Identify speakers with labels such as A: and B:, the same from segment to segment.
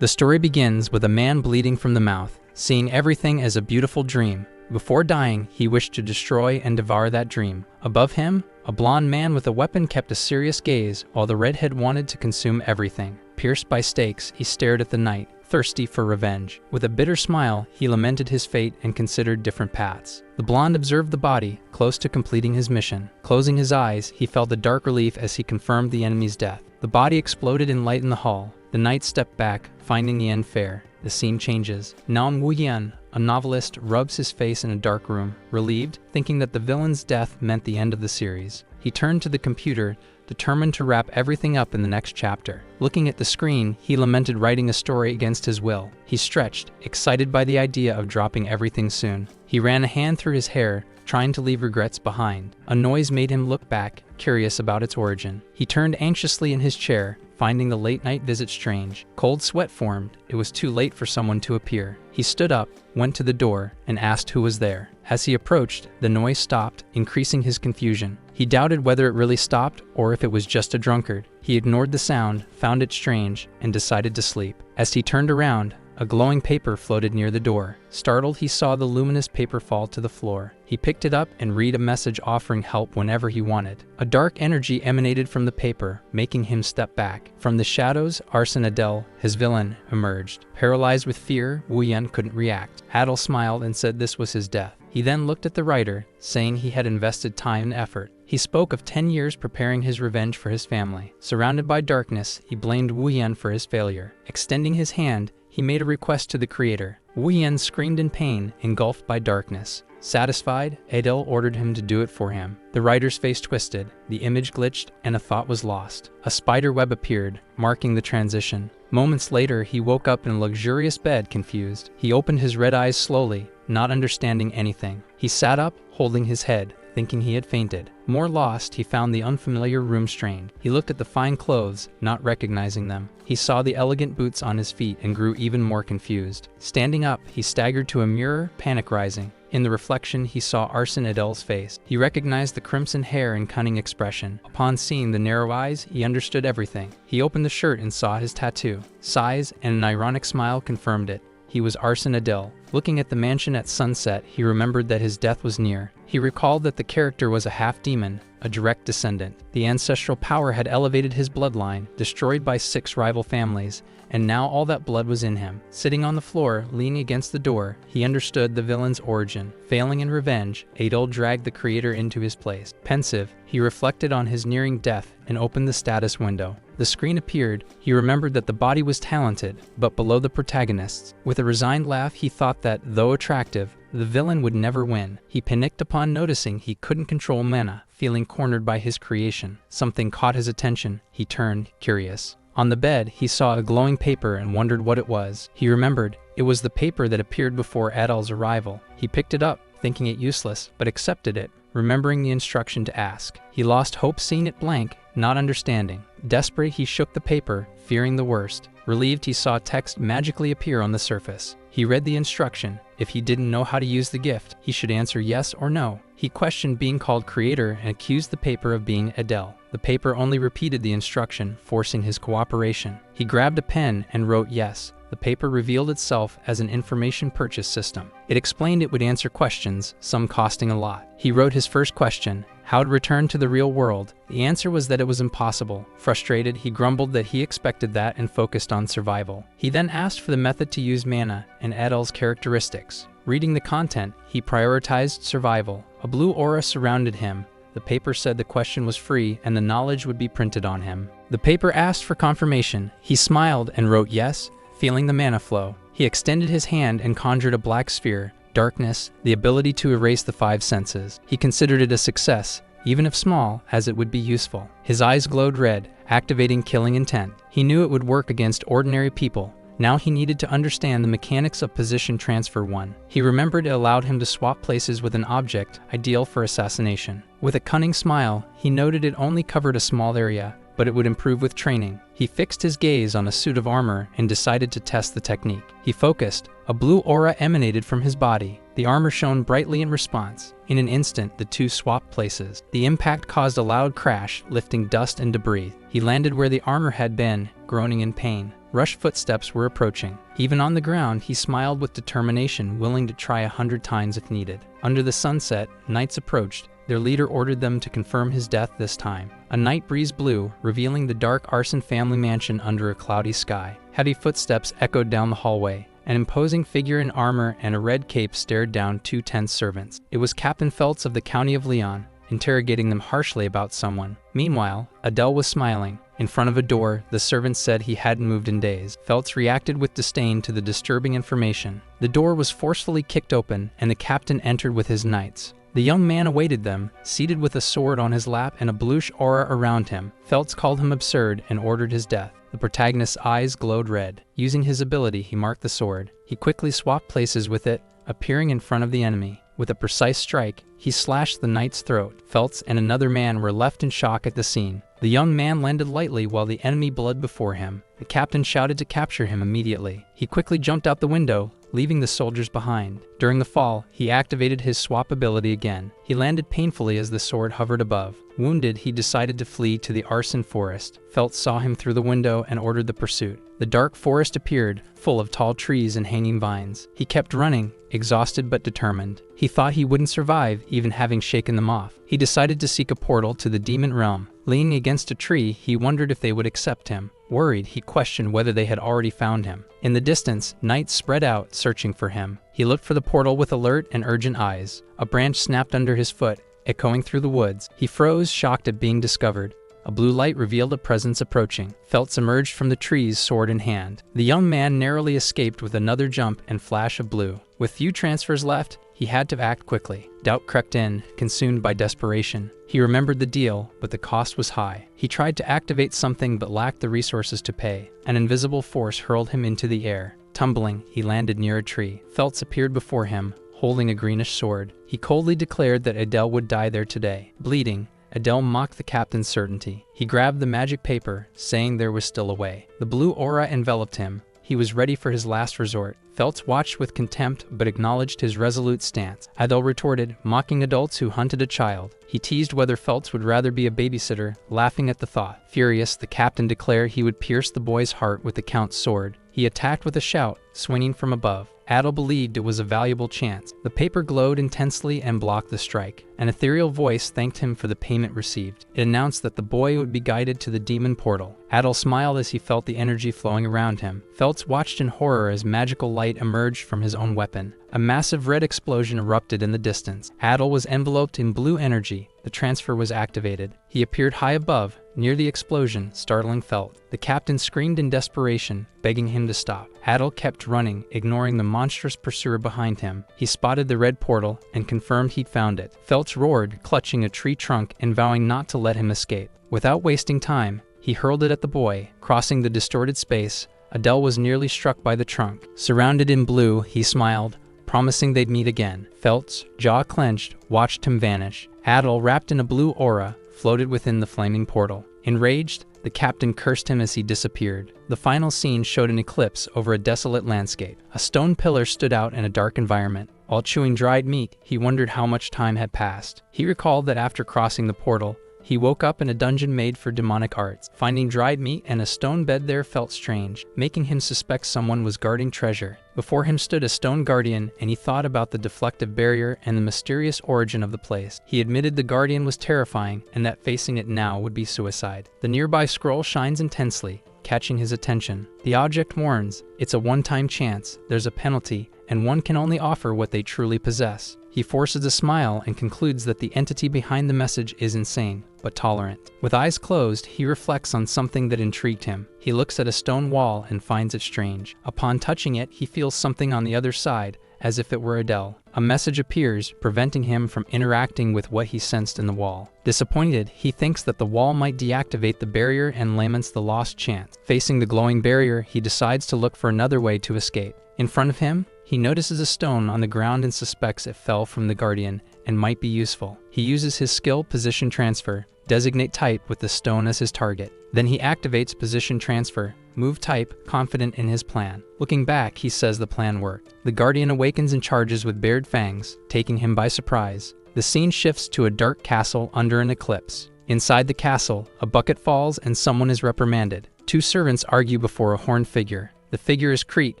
A: The story begins with a man bleeding from the mouth, seeing everything as a beautiful dream. Before dying, he wished to destroy and devour that dream. Above him, a blond man with a weapon kept a serious gaze, while the redhead wanted to consume everything. Pierced by stakes, he stared at the night, thirsty for revenge. With a bitter smile, he lamented his fate and considered different paths. The blonde observed the body, close to completing his mission. Closing his eyes, he felt a dark relief as he confirmed the enemy's death. The body exploded in light in the hall. The knight stepped back, finding the end fair. The scene changes. Nam Woo-yeon, a novelist, rubs his face in a dark room, relieved, thinking that the villain's death meant the end of the series. He turned to the computer, determined to wrap everything up in the next chapter. Looking at the screen, he lamented writing a story against his will. He stretched, excited by the idea of dropping everything soon. He ran a hand through his hair, trying to leave regrets behind. A noise made him look back, curious about its origin. He turned anxiously in his chair, finding the late-night visit strange. Cold sweat formed. It was too late for someone to appear. He stood up, went to the door, and asked who was there. As he approached, the noise stopped, increasing his confusion. He doubted whether it really stopped or if it was just a drunkard. He ignored the sound, found it strange, and decided to sleep. As he turned around, a glowing paper floated near the door. Startled, he saw the luminous paper fall to the floor. He picked it up and read a message offering help whenever he wanted. A dark energy emanated from the paper, making him step back. From the shadows, Arsene Adel, his villain, emerged. Paralyzed with fear, Woo-yeon couldn't react. Adel smiled and said this was his death. He then looked at the writer, saying he had invested time and effort. He spoke of 10 years preparing his revenge for his family. Surrounded by darkness, he blamed Woo-yeon for his failure. Extending his hand, he made a request to the creator. Woo-yeon screamed in pain, engulfed by darkness. Satisfied, Adel ordered him to do it for him. The writer's face twisted, the image glitched, and a thought was lost. A spider web appeared, marking the transition. Moments later, he woke up in a luxurious bed, confused. He opened his red eyes slowly, not understanding anything. He sat up, holding his head, thinking he had fainted. More lost, he found the unfamiliar room strange. He looked at the fine clothes, not recognizing them. He saw the elegant boots on his feet and grew even more confused. Standing up, he staggered to a mirror, panic rising. In the reflection, he saw Arsene Adel's face. He recognized the crimson hair and cunning expression. Upon seeing the narrow eyes, he understood everything. He opened the shirt and saw his tattoo. Sighs and an ironic smile confirmed it. He was Arsene Adel. Looking at the mansion at sunset, he remembered that his death was near. He recalled that the character was a half-demon, a direct descendant. The ancestral power had elevated his bloodline, destroyed by 6 rival families, and now all that blood was in him. Sitting on the floor, leaning against the door, he understood the villain's origin. Failing in revenge, Adel dragged the creator into his place. Pensive, he reflected on his nearing death and opened the status window. The screen appeared. He remembered that the body was talented, but below the protagonists. With a resigned laugh, he thought that, though attractive, the villain would never win. He panicked upon noticing he couldn't control mana, feeling cornered by his creation. Something caught his attention. He turned, curious. On the bed, he saw a glowing paper and wondered what it was. He remembered. It was the paper that appeared before Adel's arrival. He picked it up, thinking it useless, but accepted it, remembering the instruction to ask. He lost hope seeing it blank, not understanding. Desperate, he shook the paper, fearing the worst. Relieved, he saw text magically appear on the surface. He read the instruction. If he didn't know how to use the gift, he should answer yes or no. He questioned being called creator and accused the paper of being Adel. The paper only repeated the instruction, forcing his cooperation. He grabbed a pen and wrote yes. The paper revealed itself as an information purchase system. It explained it would answer questions, some costing a lot. He wrote his first question, how to return to the real world. The answer was that it was impossible. Frustrated, he grumbled that he expected that and focused on survival. He then asked for the method to use mana and Adel's characteristics. Reading the content, he prioritized survival. A blue aura surrounded him. The paper said the question was free and the knowledge would be printed on him. The paper asked for confirmation. He smiled and wrote yes, feeling the mana flow. He extended his hand and conjured a black sphere, darkness, the ability to erase the 5 senses. He considered it a success, even if small, as it would be useful. His eyes glowed red, activating killing intent. He knew it would work against ordinary people. Now he needed to understand the mechanics of position transfer 1. He remembered it allowed him to swap places with an object, ideal for assassination. With a cunning smile, he noted it only covered a small area, but it would improve with training. He fixed his gaze on a suit of armor and decided to test the technique. He focused. A blue aura emanated from his body. The armor shone brightly in response. In an instant, the two swapped places. The impact caused a loud crash, lifting dust and debris. He landed where the armor had been, groaning in pain. Rush footsteps were approaching. Even on the ground, he smiled with determination, willing to try 100 times if needed. Under the sunset, knights approached. Their leader ordered them to confirm his death this time. A night breeze blew, revealing the dark arson family mansion under a cloudy sky. Heavy footsteps echoed down the hallway. An imposing figure in armor and a red cape stared down two tense servants. It was Captain Feltz of the County of Leon, interrogating them harshly about someone. Meanwhile, Adele was smiling. In front of a door, the servant said he hadn't moved in days. Feltz reacted with disdain to the disturbing information. The door was forcefully kicked open, and the captain entered with his knights. The young man awaited them, seated with a sword on his lap and a bluish aura around him. Feltz called him absurd and ordered his death. The protagonist's eyes glowed red. Using his ability, he marked the sword. He quickly swapped places with it, appearing in front of the enemy. With a precise strike, he slashed the knight's throat. Feltz and another man were left in shock at the scene. The young man landed lightly while the enemy bled before him. The captain shouted to capture him immediately. He quickly jumped out the window, leaving the soldiers behind. During the fall, he activated his swap ability again. He landed painfully as the sword hovered above. Wounded, he decided to flee to the arson forest. Feltz saw him through the window and ordered the pursuit. The dark forest appeared, full of tall trees and hanging vines. He kept running, exhausted but determined. He thought he wouldn't survive, even having shaken them off. He decided to seek a portal to the demon realm. Leaning against a tree, he wondered if they would accept him. Worried, he questioned whether they had already found him. In the distance, knights spread out, searching for him. He looked for the portal with alert and urgent eyes. A branch snapped under his foot, echoing through the woods. He froze, shocked at being discovered. A blue light revealed a presence approaching. Feltz emerged from the trees, sword in hand. The young man narrowly escaped with another jump and flash of blue. With few transfers left, he had to act quickly. Doubt crept in, consumed by desperation. He remembered the deal, but the cost was high. He tried to activate something but lacked the resources to pay. An invisible force hurled him into the air. Tumbling, he landed near a tree. Feltz appeared before him, holding a greenish sword. He coldly declared that Adele would die there today. Bleeding, Adele mocked the captain's certainty. He grabbed the magic paper, saying there was still a way. The blue aura enveloped him. He was ready for his last resort. Feltz watched with contempt but acknowledged his resolute stance. Adele retorted, mocking adults who hunted a child. He teased whether Feltz would rather be a babysitter, laughing at the thought. Furious, the captain declared he would pierce the boy's heart with the count's sword. He attacked with a shout, swinging from above. Adele believed it was a valuable chance. The paper glowed intensely and blocked the strike. An ethereal voice thanked him for the payment received. It announced that the boy would be guided to the demon portal. Adele smiled as he felt the energy flowing around him. Feltz watched in horror as magical light emerged from his own weapon. A massive red explosion erupted in the distance. Adele was enveloped in blue energy. The transfer was activated. He appeared high above, near the explosion, startling Feltz. The captain screamed in desperation, begging him to stop. Adele kept running, ignoring the monstrous pursuer behind him. He spotted the red portal and confirmed he'd found it. Feltz roared, clutching a tree trunk and vowing not to let him escape. Without wasting time, he hurled it at the boy. Crossing the distorted space, Adele was nearly struck by the trunk. Surrounded in blue, he smiled, promising they'd meet again. Feltz, jaw clenched, watched him vanish. Adele, wrapped in a blue aura, floated within the flaming portal. Enraged, the captain cursed him as he disappeared. The final scene showed an eclipse over a desolate landscape. A stone pillar stood out in a dark environment. While chewing dried meat, he wondered how much time had passed. He recalled that after crossing the portal, he woke up in a dungeon made for demonic arts. Finding dried meat and a stone bed there felt strange, making him suspect someone was guarding treasure. Before him stood a stone guardian, and he thought about the deflective barrier and the mysterious origin of the place. He admitted the guardian was terrifying, and that facing it now would be suicide. The nearby scroll shines intensely, catching his attention. The object warns, it's a one-time chance, there's a penalty, and one can only offer what they truly possess. He forces a smile and concludes that the entity behind the message is insane, but tolerant. With eyes closed, he reflects on something that intrigued him. He looks at a stone wall and finds it strange. Upon touching it, he feels something on the other side, as if it were Adele. A message appears, preventing him from interacting with what he sensed in the wall. Disappointed, he thinks that the wall might deactivate the barrier and laments the lost chance. Facing the glowing barrier, he decides to look for another way to escape. In front of him, he notices a stone on the ground and suspects it fell from the guardian and might be useful. He uses his skill Position Transfer, designate type with the stone as his target. Then he activates Position Transfer, move type, confident in his plan. Looking back, he says the plan worked. The guardian awakens and charges with bared fangs, taking him by surprise. The scene shifts to a dark castle under an eclipse. Inside the castle, a bucket falls and someone is reprimanded. Two servants argue before a horned figure. The figure is Crete,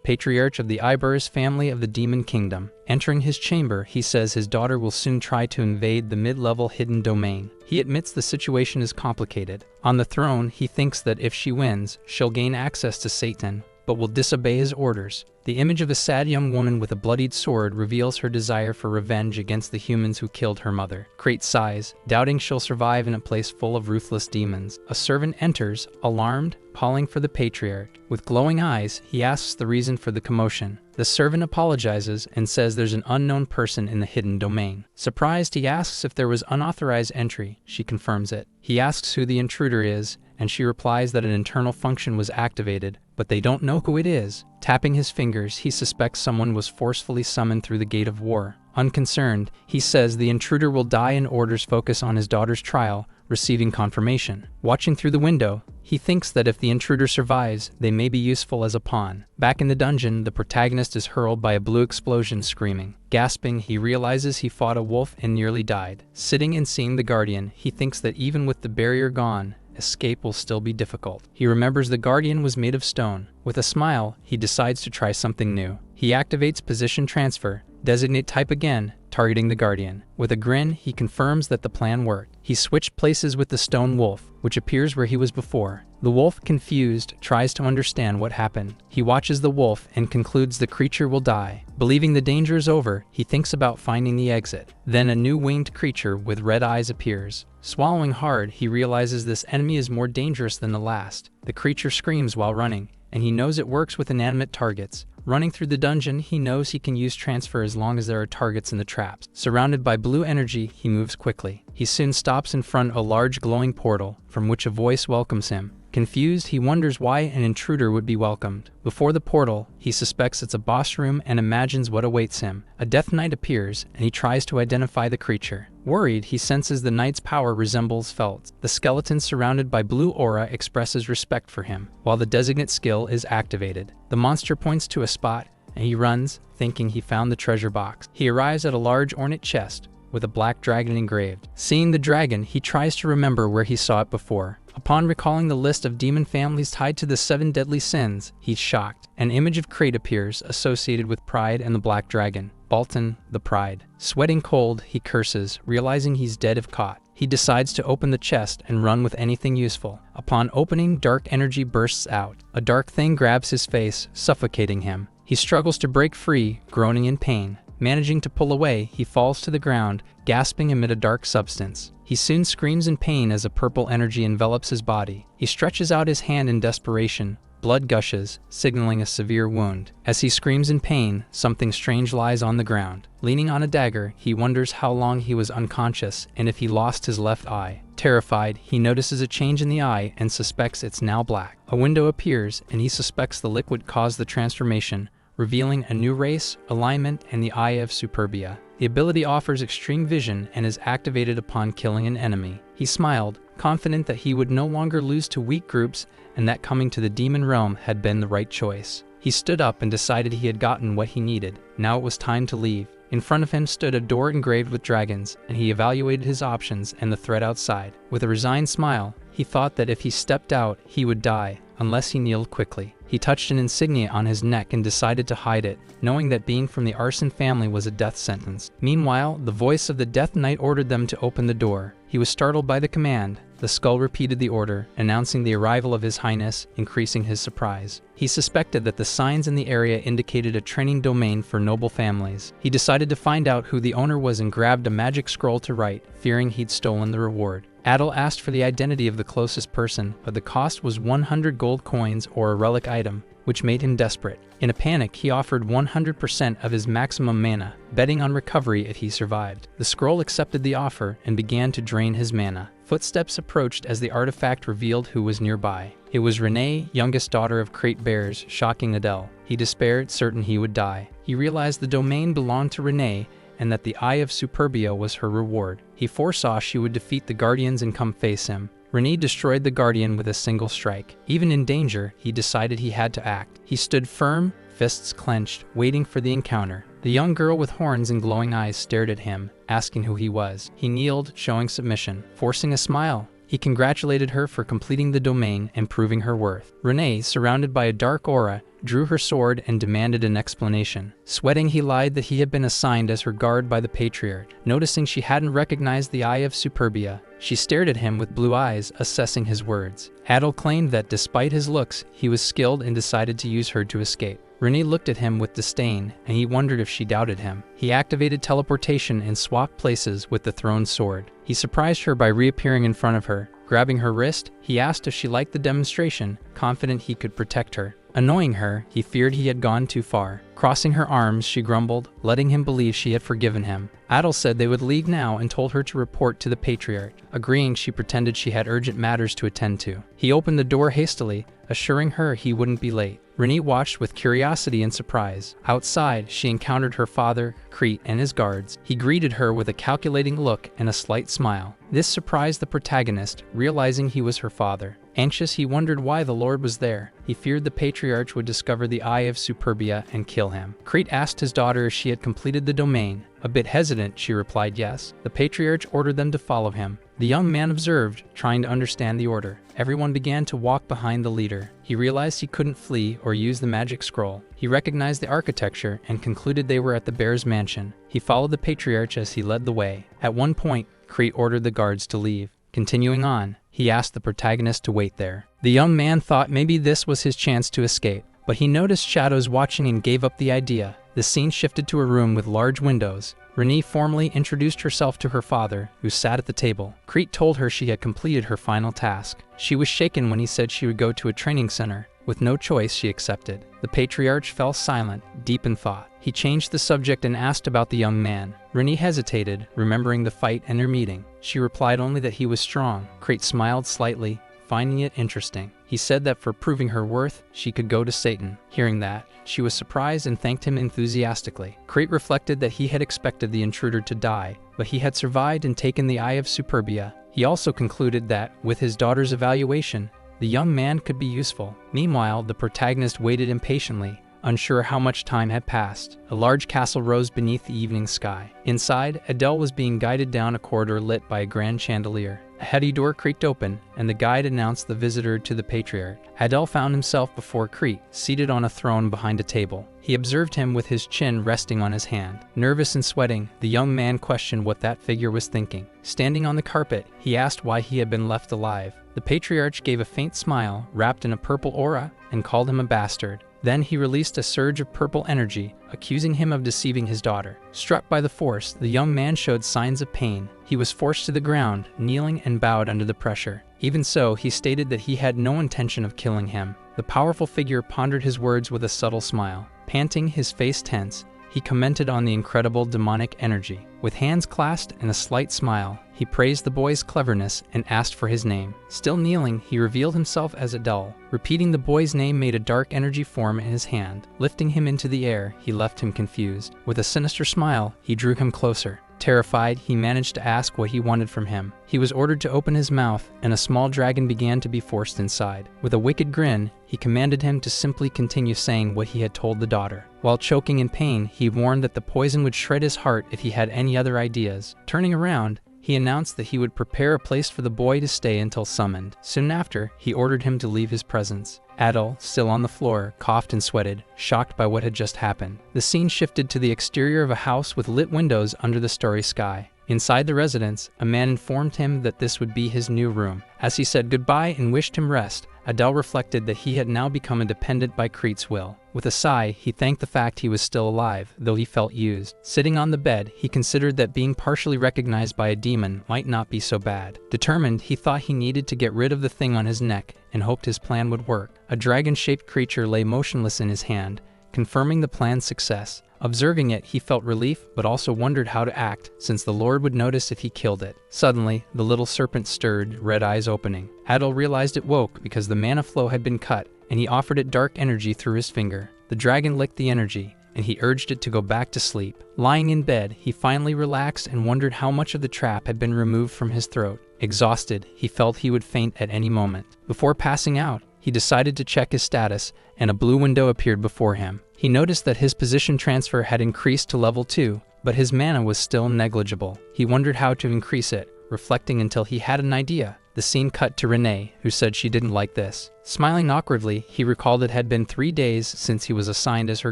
A: patriarch of the Iberus family of the Demon Kingdom. Entering his chamber, he says his daughter will soon try to invade the mid-level hidden domain. He admits the situation is complicated. On the throne, he thinks that if she wins, she'll gain access to Satan, but will disobey his orders. The image of a sad young woman with a bloodied sword reveals her desire for revenge against the humans who killed her mother. Crete sighs, doubting she'll survive in a place full of ruthless demons. A servant enters, alarmed, calling for the patriarch. With glowing eyes, he asks the reason for the commotion. The servant apologizes and says there's an unknown person in the hidden domain. Surprised, he asks if there was unauthorized entry. She confirms it. He asks who the intruder is, and she replies that an internal function was activated, but they don't know who it is. Tapping his fingers, he suspects someone was forcefully summoned through the gate of war. Unconcerned, he says the intruder will die and orders focus on his daughter's trial, receiving confirmation. Watching through the window, he thinks that if the intruder survives, they may be useful as a pawn. Back in the dungeon, the protagonist is hurled by a blue explosion, screaming. Gasping, he realizes he fought a wolf and nearly died. Sitting and seeing the Guardian, he thinks that even with the barrier gone, escape will still be difficult. He remembers the Guardian was made of stone. With a smile, he decides to try something new. He activates position transfer, designate type again, targeting the Guardian. With a grin, he confirms that the plan worked. He switched places with the stone wolf, which appears where he was before. The wolf, confused, tries to understand what happened. He watches the wolf and concludes the creature will die. Believing the danger is over, he thinks about finding the exit. Then a new winged creature with red eyes appears. Swallowing hard, he realizes this enemy is more dangerous than the last. The creature screams while running, and he knows it works with inanimate targets. Running through the dungeon, he knows he can use transfer as long as there are targets in the traps. Surrounded by blue energy, he moves quickly. He soon stops in front of a large glowing portal, from which a voice welcomes him. Confused, he wonders why an intruder would be welcomed. Before the portal, he suspects it's a boss room and imagines what awaits him. A Death Knight appears, and he tries to identify the creature. Worried, he senses the knight's power resembles Felt's. The skeleton surrounded by blue aura expresses respect for him, while the designate skill is activated. The monster points to a spot, and he runs, thinking he found the treasure box. He arrives at a large ornate chest, with a black dragon engraved. Seeing the dragon, he tries to remember where he saw it before. Upon recalling the list of demon families tied to the 7 deadly sins, he's shocked. An image of Crate appears, associated with Pride and the Black Dragon. Baltan, the Pride. Sweating cold, he curses, realizing he's dead if caught. He decides to open the chest and run with anything useful. Upon opening, dark energy bursts out. A dark thing grabs his face, suffocating him. He struggles to break free, groaning in pain. Managing to pull away, he falls to the ground, gasping amid a dark substance. He soon screams in pain as a purple energy envelops his body. He stretches out his hand in desperation. Blood gushes, signaling a severe wound. As he screams in pain, something strange lies on the ground. Leaning on a dagger, he wonders how long he was unconscious and if he lost his left eye. Terrified, he notices a change in the eye and suspects it's now black. A window appears, and he suspects the liquid caused the transformation, revealing a new race, alignment, and the Eye of Superbia. The ability offers extreme vision and is activated upon killing an enemy. He smiled, confident that he would no longer lose to weak groups and that coming to the demon realm had been the right choice. He stood up and decided he had gotten what he needed. Now it was time to leave. In front of him stood a door engraved with dragons, and he evaluated his options and the threat outside. With a resigned smile, he thought that if he stepped out, he would die, unless he kneeled quickly. He touched an insignia on his neck and decided to hide it, knowing that being from the arson family was a death sentence. Meanwhile, the voice of the Death Knight ordered them to open the door. He was startled by the command. The skull repeated the order, announcing the arrival of His Highness, increasing his surprise. He suspected that the signs in the area indicated a training domain for noble families. He decided to find out who the owner was and grabbed a magic scroll to write, fearing he'd stolen the reward. Adel asked for the identity of the closest person, but the cost was 100 gold coins or a relic item, which made him desperate. In a panic, he offered 100% of his maximum mana, betting on recovery if he survived. The scroll accepted the offer and began to drain his mana. Footsteps approached as the artifact revealed who was nearby. It was Renee, youngest daughter of Crate Bears, shocking Adele. He despaired, certain he would die. He realized the domain belonged to Renee, and that the Eye of Superbia was her reward. He foresaw she would defeat the Guardians and come face him. Renee destroyed the Guardian with a single strike. Even in danger, he decided he had to act. He stood firm, fists clenched, waiting for the encounter. The young girl with horns and glowing eyes stared at him, asking who he was. He kneeled, showing submission. Forcing a smile, He congratulated her for completing the domain and proving her worth. Renee, surrounded by a dark aura, drew her sword and demanded an explanation. Sweating, he lied that he had been assigned as her guard by the Patriarch. Noticing she hadn't recognized the Eye of Superbia, she stared at him with blue eyes, assessing his words. Adel claimed that despite his looks, he was skilled and decided to use her to escape. Renee looked at him with disdain, and he wondered if she doubted him. He activated teleportation and swapped places with the throne's sword. He surprised her by reappearing in front of her. Grabbing her wrist, he asked if she liked the demonstration, confident he could protect her. Annoying her, he feared he had gone too far. Crossing her arms, she grumbled, letting him believe she had forgiven him. Adel said they would leave now and told her to report to the Patriarch. Agreeing, she pretended she had urgent matters to attend to. He opened the door hastily, assuring her he wouldn't be late. Renee watched with curiosity and surprise. Outside, she encountered her father, Crete, and his guards. He greeted her with a calculating look and a slight smile. This surprised the protagonist, realizing he was her father. Anxious, he wondered why the Lord was there. He feared the Patriarch would discover the Eye of Superbia and kill him. Crete asked his daughter if she had completed the domain. A bit hesitant, she replied yes. The Patriarch ordered them to follow him. The young man observed, trying to understand the order. Everyone began to walk behind the leader. He realized he couldn't flee or use the magic scroll. He recognized the architecture and concluded they were at the bear's mansion. He followed the Patriarch as he led the way. At one point, Crete ordered the guards to leave. Continuing on, he asked the protagonist to wait there. The young man thought maybe this was his chance to escape, but he noticed shadows watching and gave up the idea. The scene shifted to a room with large windows. Renee formally introduced herself to her father, who sat at the table. Crete told her she had completed her final task. She was shaken when he said she would go to a training center. With no choice, she accepted. The Patriarch fell silent, deep in thought. He changed the subject and asked about the young man. Renee hesitated, remembering the fight and their meeting. She replied only that he was strong. Crete smiled slightly, finding it interesting. He said that for proving her worth, she could go to Satan. Hearing that, she was surprised and thanked him enthusiastically. Crete reflected that he had expected the intruder to die, but he had survived and taken the Eye of Superbia. He also concluded that, with his daughter's evaluation, the young man could be useful. Meanwhile, the protagonist waited impatiently, unsure how much time had passed. A large castle rose beneath the evening sky. Inside, Adele was being guided down a corridor lit by a grand chandelier. A heavy door creaked open, and the guide announced the visitor to the Patriarch. Adele found himself before Crete, seated on a throne behind a table. He observed him with his chin resting on his hand. Nervous and sweating, the young man questioned what that figure was thinking. Standing on the carpet, he asked why he had been left alive. The Patriarch gave a faint smile, wrapped in a purple aura, and called him a bastard. Then he released a surge of purple energy, accusing him of deceiving his daughter. Struck by the force, the young man showed signs of pain. He was forced to the ground, kneeling and bowed under the pressure. Even so, he stated that he had no intention of killing him. The powerful figure pondered his words with a subtle smile. Panting, his face tense, he commented on the incredible demonic energy. With hands clasped and a slight smile, he praised the boy's cleverness and asked for his name. Still kneeling, he revealed himself as Adel. Repeating the boy's name made a dark energy form in his hand. Lifting him into the air, he left him confused. With a sinister smile, he drew him closer. Terrified, he managed to ask what he wanted from him. He was ordered to open his mouth, and a small dragon began to be forced inside. With a wicked grin, he commanded him to simply continue saying what he had told the daughter. While choking in pain, he warned that the poison would shred his heart if he had any other ideas. Turning around, he announced that he would prepare a place for the boy to stay until summoned. Soon after, he ordered him to leave his presence. Adel, still on the floor, coughed and sweated, shocked by what had just happened. The scene shifted to the exterior of a house with lit windows under the starry sky. Inside the residence, a man informed him that this would be his new room. As he said goodbye and wished him rest, Adel reflected that he had now become a dependent by Crete's will. With a sigh, he thanked the fact he was still alive, though he felt used. Sitting on the bed, he considered that being partially recognized by a demon might not be so bad. Determined, he thought he needed to get rid of the thing on his neck and hoped his plan would work. A dragon-shaped creature lay motionless in his hand, confirming the plan's success. Observing it, he felt relief, but also wondered how to act, since the Lord would notice if he killed it. Suddenly, the little serpent stirred, red eyes opening. Adel realized it woke because the mana flow had been cut, and he offered it dark energy through his finger. The dragon licked the energy, and he urged it to go back to sleep. Lying in bed, he finally relaxed and wondered how much of the trap had been removed from his throat. Exhausted, he felt he would faint at any moment. Before passing out, he decided to check his status, and a blue window appeared before him. He noticed that his position transfer had increased to level 2, but his mana was still negligible. He wondered how to increase it, reflecting until he had an idea. The scene cut to Renee, who said she didn't like this. Smiling awkwardly, he recalled it had been 3 days since he was assigned as her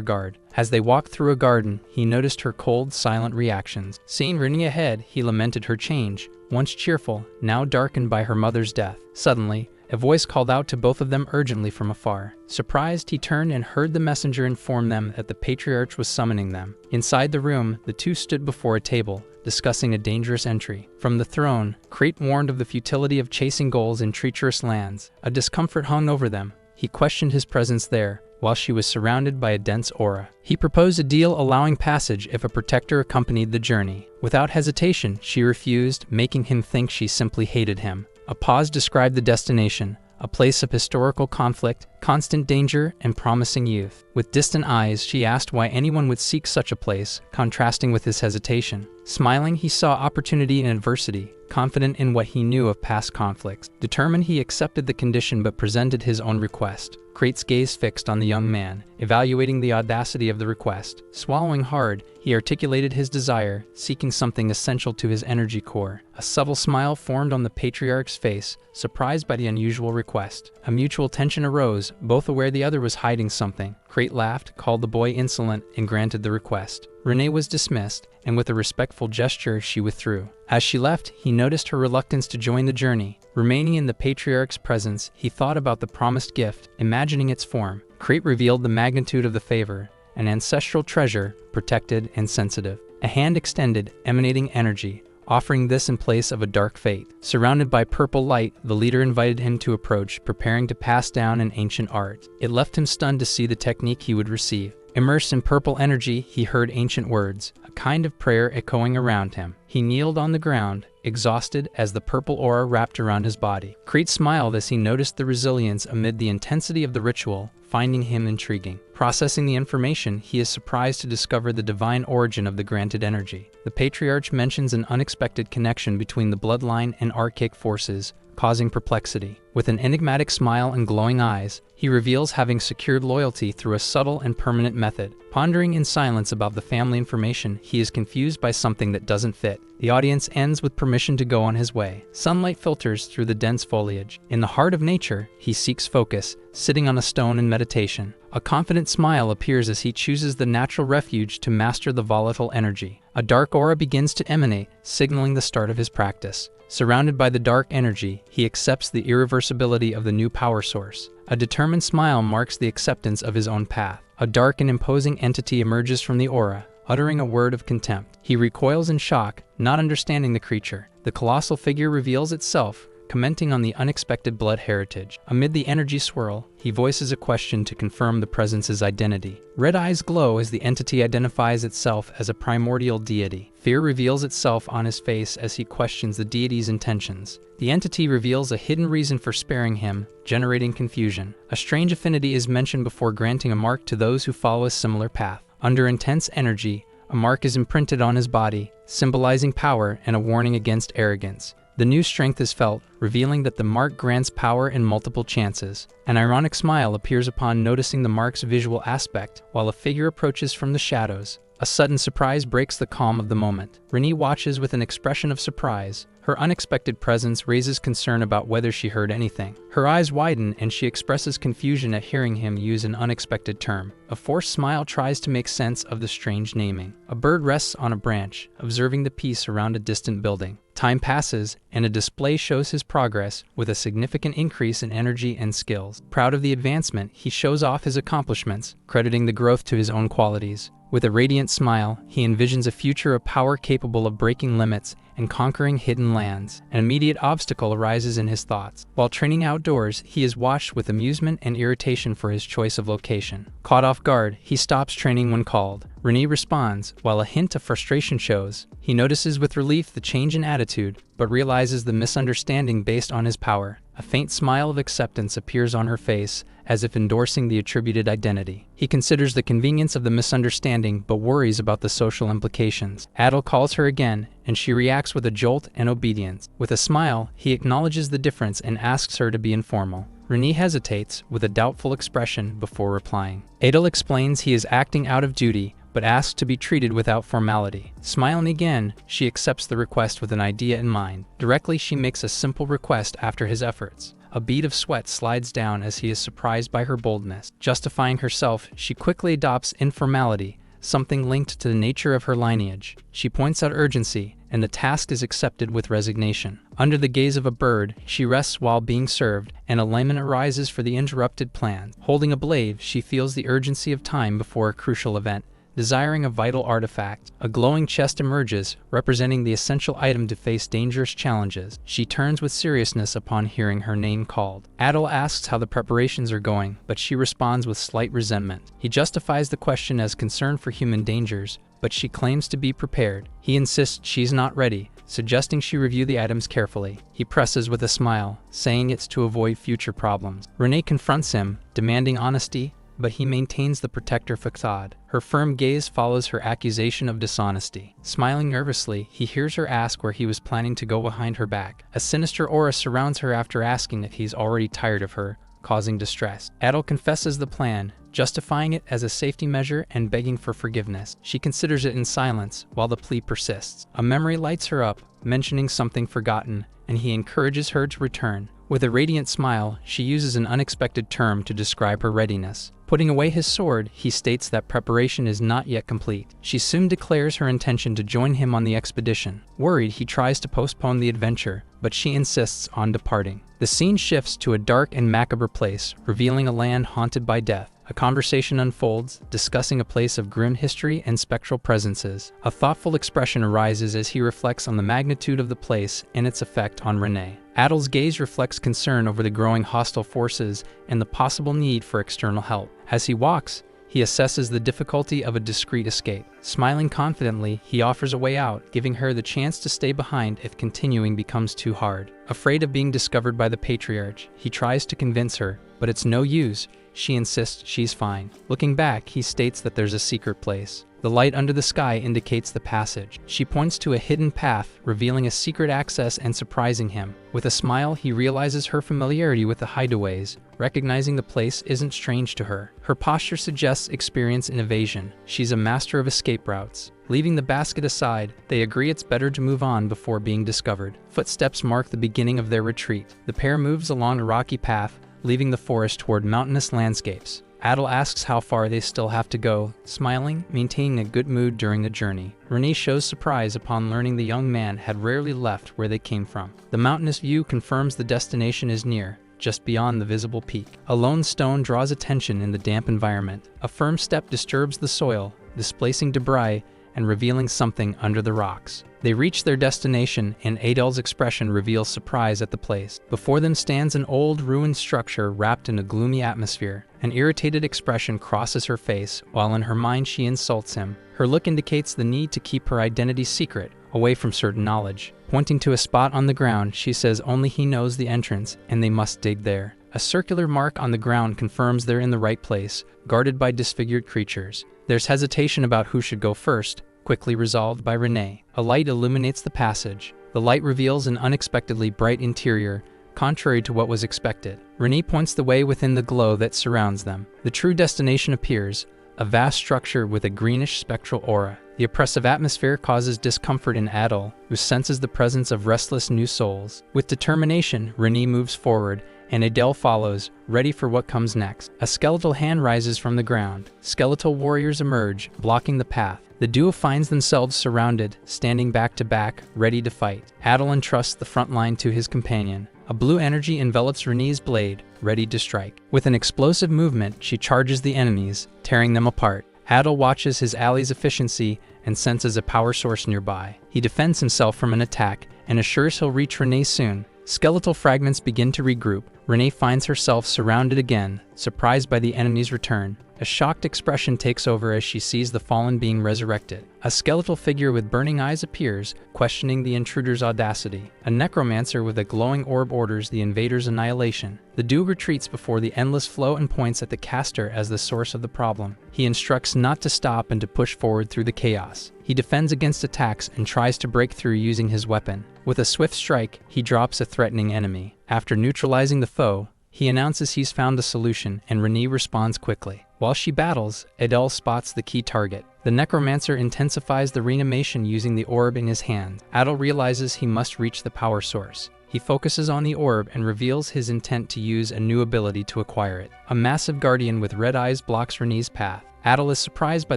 A: guard. As they walked through a garden, he noticed her cold, silent reactions. Seeing Renee ahead, he lamented her change, once cheerful, now darkened by her mother's death. Suddenly, a voice called out to both of them urgently from afar. Surprised, he turned and heard the messenger inform them that the patriarch was summoning them. Inside the room, the two stood before a table, discussing a dangerous entry. From the throne, Crate warned of the futility of chasing goals in treacherous lands. A discomfort hung over them. He questioned his presence there, while she was surrounded by a dense aura. He proposed a deal allowing passage if a protector accompanied the journey. Without hesitation, she refused, making him think she simply hated him. A pause described the destination, a place of historical conflict, constant danger, and promising youth. With distant eyes, she asked why anyone would seek such a place, contrasting with his hesitation. Smiling, he saw opportunity in adversity, confident in what he knew of past conflicts. Determined, he accepted the condition but presented his own request. Crate's gaze fixed on the young man, evaluating the audacity of the request. Swallowing hard, he articulated his desire, seeking something essential to his energy core. A subtle smile formed on the patriarch's face, surprised by the unusual request. A mutual tension arose, both aware the other was hiding something. Crate laughed, called the boy insolent, and granted the request. Renee was dismissed, and with a respectful gesture she withdrew. As she left, he noticed her reluctance to join the journey. Remaining in the patriarch's presence, he thought about the promised gift, imagining its form. Crate revealed the magnitude of the favor, an ancestral treasure, protected and sensitive. A hand extended, emanating energy, offering this in place of a dark fate. Surrounded by purple light, the leader invited him to approach, preparing to pass down an ancient art. It left him stunned to see the technique he would receive. Immersed in purple energy, he heard ancient words, a kind of prayer echoing around him. He kneeled on the ground, exhausted as the purple aura wrapped around his body. Crate smiled as he noticed the resilience amid the intensity of the ritual, finding him intriguing. Processing the information, he is surprised to discover the divine origin of the granted energy. The patriarch mentions an unexpected connection between the bloodline and archaic forces, causing perplexity. With an enigmatic smile and glowing eyes, he reveals having secured loyalty through a subtle and permanent method. Pondering in silence about the family information, he is confused by something that doesn't fit. The audience ends with permission to go on his way. Sunlight filters through the dense foliage. In the heart of nature, he seeks focus, sitting on a stone in meditation. A confident smile appears as he chooses the natural refuge to master the volatile energy. A dark aura begins to emanate, signaling the start of his practice. Surrounded by the dark energy, he accepts the irreversibility of the new power source. A determined smile marks the acceptance of his own path. A dark and imposing entity emerges from the aura, uttering a word of contempt. He recoils in shock, not understanding the creature. The colossal figure reveals itself, commenting on the unexpected blood heritage. Amid the energy swirl, he voices a question to confirm the presence's identity. Red eyes glow as the entity identifies itself as a primordial deity. Fear reveals itself on his face as he questions the deity's intentions. The entity reveals a hidden reason for sparing him, generating confusion. A strange affinity is mentioned before granting a mark to those who follow a similar path. Under intense energy, a mark is imprinted on his body, symbolizing power and a warning against arrogance. The new strength is felt, revealing that the mark grants power in multiple chances. An ironic smile appears upon noticing the mark's visual aspect, while a figure approaches from the shadows. A sudden surprise breaks the calm of the moment. Renee watches with an expression of surprise. Her unexpected presence raises concern about whether she heard anything. Her eyes widen and she expresses confusion at hearing him use an unexpected term. A forced smile tries to make sense of the strange naming. A bird rests on a branch, observing the peace around a distant building. Time passes, and a display shows his progress, with a significant increase in energy and skills. Proud of the advancement, he shows off his accomplishments, crediting the growth to his own qualities. With a radiant smile, he envisions a future of power capable of breaking limits and conquering hidden lands. An immediate obstacle arises in his thoughts. While training outdoors, he is watched with amusement and irritation for his choice of location. Caught off guard, he stops training when called. Renee responds, while a hint of frustration shows. He notices with relief the change in attitude, but realizes the misunderstanding based on his power. A faint smile of acceptance appears on her face, as if endorsing the attributed identity. He considers the convenience of the misunderstanding, but worries about the social implications. Adel calls her again, and she reacts with a jolt and obedience. With a smile, he acknowledges the difference and asks her to be informal. Renee hesitates, with a doubtful expression, before replying. Adel explains he is acting out of duty, but asks to be treated without formality. Smiling again, she accepts the request with an idea in mind. Directly, she makes a simple request after his efforts. A bead of sweat slides down as he is surprised by her boldness. Justifying herself, she quickly adopts informality, something linked to the nature of her lineage. She points out urgency, and the task is accepted with resignation. Under the gaze of a bird, she rests while being served, and a lament arises for the interrupted plan. Holding a blade, she feels the urgency of time before a crucial event. Desiring a vital artifact, a glowing chest emerges, representing the essential item to face dangerous challenges. She turns with seriousness upon hearing her name called. Adol asks how the preparations are going, but she responds with slight resentment. He justifies the question as concern for human dangers, but she claims to be prepared. He insists she's not ready, suggesting she review the items carefully. He presses with a smile, saying it's to avoid future problems. Renee confronts him, demanding honesty, but he maintains the protector facade. Her firm gaze follows her accusation of dishonesty. Smiling nervously, he hears her ask where he was planning to go behind her back. A sinister aura surrounds her after asking if he's already tired of her, causing distress. Adol confesses the plan, justifying it as a safety measure and begging for forgiveness. She considers it in silence while the plea persists. A memory lights her up, mentioning something forgotten, and he encourages her to return. With a radiant smile, she uses an unexpected term to describe her readiness. Putting away his sword, he states that preparation is not yet complete. She soon declares her intention to join him on the expedition. Worried, he tries to postpone the adventure, but she insists on departing. The scene shifts to a dark and macabre place, revealing a land haunted by death. A conversation unfolds, discussing a place of grim history and spectral presences. A thoughtful expression arises as he reflects on the magnitude of the place and its effect on Renee. Adol's gaze reflects concern over the growing hostile forces and the possible need for external help. As he walks, he assesses the difficulty of a discreet escape. Smiling confidently, he offers a way out, giving her the chance to stay behind if continuing becomes too hard. Afraid of being discovered by the patriarch, he tries to convince her, but it's no use. She insists she's fine. Looking back, he states that there's a secret place. The light under the sky indicates the passage. She points to a hidden path, revealing a secret access and surprising him. With a smile, he realizes her familiarity with the hideaways, recognizing the place isn't strange to her. Her posture suggests experience in evasion. She's a master of escape routes. Leaving the basket aside, they agree it's better to move on before being discovered. Footsteps mark the beginning of their retreat. The pair moves along a rocky path, leaving the forest toward mountainous landscapes. Adol asks how far they still have to go, smiling, maintaining a good mood during the journey. Renee shows surprise upon learning the young man had rarely left where they came from. The mountainous view confirms the destination is near, just beyond the visible peak. A lone stone draws attention in the damp environment. A firm step disturbs the soil, displacing debris and revealing something under the rocks. They reach their destination, and Adol's expression reveals surprise at the place. Before them stands an old, ruined structure wrapped in a gloomy atmosphere. An irritated expression crosses her face, while in her mind she insults him. Her look indicates the need to keep her identity secret, away from certain knowledge. Pointing to a spot on the ground, she says only he knows the entrance, and they must dig there. A circular mark on the ground confirms they're in the right place, guarded by disfigured creatures. There's hesitation about who should go first, quickly resolved by Renee. A light illuminates the passage. The light reveals an unexpectedly bright interior, contrary to what was expected. Renee points the way within the glow that surrounds them. The true destination appears, a vast structure with a greenish spectral aura. The oppressive atmosphere causes discomfort in Adol, who senses the presence of restless new souls. With determination, Renee moves forward, and Adele follows, ready for what comes next. A skeletal hand rises from the ground. Skeletal warriors emerge, blocking the path. The duo finds themselves surrounded, standing back to back, ready to fight. Adol entrusts the front line to his companion. A blue energy envelops Renee's blade, ready to strike. With an explosive movement, she charges the enemies, tearing them apart. Adol watches his ally's efficiency and senses a power source nearby. He defends himself from an attack and assures he'll reach Renee soon. Skeletal fragments begin to regroup. Renee finds herself surrounded again, surprised by the enemy's return. A shocked expression takes over as she sees the fallen being resurrected. A skeletal figure with burning eyes appears, questioning the intruder's audacity. A necromancer with a glowing orb orders the invader's annihilation. The duo retreats before the endless flow and points at the caster as the source of the problem. He instructs not to stop and to push forward through the chaos. He defends against attacks and tries to break through using his weapon. With a swift strike, he drops a threatening enemy. After neutralizing the foe, He announces he's found the solution, and Renee responds quickly. While she battles, Adele spots the key target. The necromancer intensifies the reanimation using the orb in his hand. Adele realizes he must reach the power source. He focuses on the orb and reveals his intent to use a new ability to acquire it. A massive guardian with red eyes blocks Renee's path. Adele is surprised by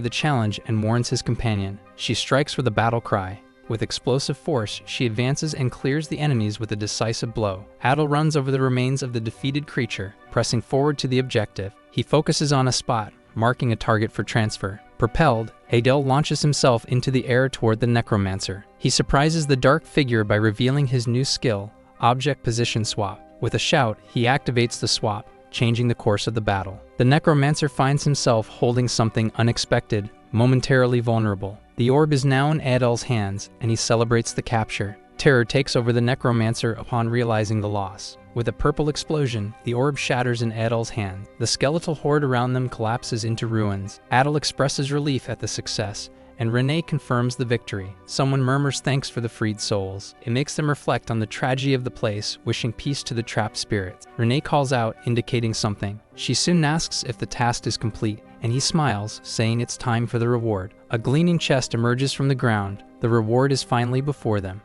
A: the challenge and warns his companion. She strikes with a battle cry. With explosive force, she advances and clears the enemies with a decisive blow. Adele runs over the remains of the defeated creature, pressing forward to the objective. He focuses on a spot, marking a target for transfer. Propelled, Adele launches himself into the air toward the necromancer. He surprises the dark figure by revealing his new skill, Object Position Swap. With a shout, he activates the swap, changing the course of the battle. The necromancer finds himself holding something unexpected, momentarily vulnerable. The orb is now in Adele's hands, and he celebrates the capture. Terror takes over the necromancer upon realizing the loss. With a purple explosion, the orb shatters in Adele's hand. The skeletal horde around them collapses into ruins. Adele expresses relief at the success, and Renee confirms the victory. Someone murmurs thanks for the freed souls. It makes them reflect on the tragedy of the place, wishing peace to the trapped spirits. Renee calls out, indicating something. She soon asks if the task is complete, and he smiles, saying it's time for the reward. A gleaming chest emerges from the ground. The reward is finally before them.